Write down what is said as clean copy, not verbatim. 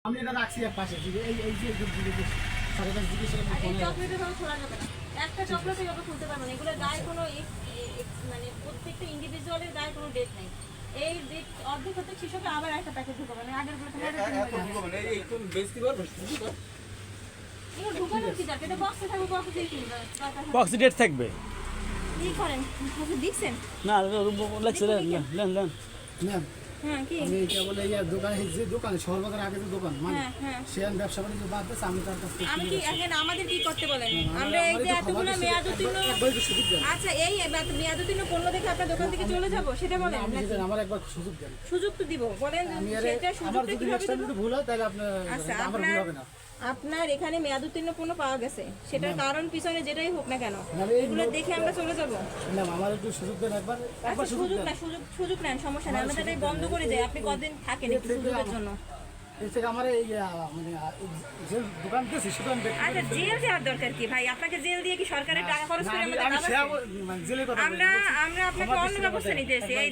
আমি এটা রাখছি এক পাশে এই যে চকলেটের ভাবে খোলা যাবে না, একটা চকলেট এইভাবে খুলতে পারবেন। এগুলো গায়ে কোনো মানে প্রত্যেকটা ইন্ডিভিজুয়ালের গায়ে কোনো ডেট নেই। এই ডেট অর্ধেক হতে শেষ হবে, আবার একটা প্যাকেট ঢুকাবেন। আগের গুলো তোমাদের এগুলো ঢুকানোর কি দরকার? এটা বক্সে থাকবে, বক্সে বক্সে ডেট থাকবে কি করেন দেখছেন না লাগছে ম্যাম হ্যাঁ কি আমি এটা বলে দোকানে যে দোকানে শহর বাজার আগে যে দোকান মানে হ্যাঁ হ্যাঁ সে ব্যবসা বাণিজ্য বাদ দিচ্ছে আমি তার কাছ থেকে আমি কি এখন আমাদের কি করতে বলেন? আমরা এই যে এতগুলো মেয়াদ উত্তীর্ণ, একবার একটু সুযোগ দেন আচ্ছা এই মেয়াদ উত্তীর্ণ পণ্য দেখে আপনার দোকান থেকে চলে যাব সেটা বলেন? আমি যেটা আমার একবার সুযোগ দেন সুযোগ তো দিব, বলেন আমি সেটা আমার সুযোগটা যদি কিভাবে নেক্সট টাইম দিব? একটু ভুল হয় তাহলে আচ্ছা আমার ভুল হবে না আপনার এখানে মেয়াদ উত্তীর্ণ পণ্য পাওয়া গেছে, সেটার কারণ পিছনে যেটাই হোক না কেন মানে এই এগুলো দেখে আমরা চলে যাব। ম্যাম আমার একটু সুযোগ দেন একবার আচ্ছা সুযোগ সুযোগ দেন না, সুযোগ নেন, সমস্যা নেই, আমরা তাহলে বন্ধ করে যাই। আপনি কতদিন থাকেন একটু সুযোগের জন্য? এর থেকে আমার এই মানে যে দোকান দিয়েছি সেটা আমি দেখতে আচ্ছা জেল যাওয়ার দরকার কি ভাই? আপনাকে জেল দিয়ে কি সরকারের টাকা খরচ করে আমাদের আমি লাভ আছে? মানে জেলে কথা আমরা আপনাকে অন্য ব্যবস্থা নিতে এসেছি। এই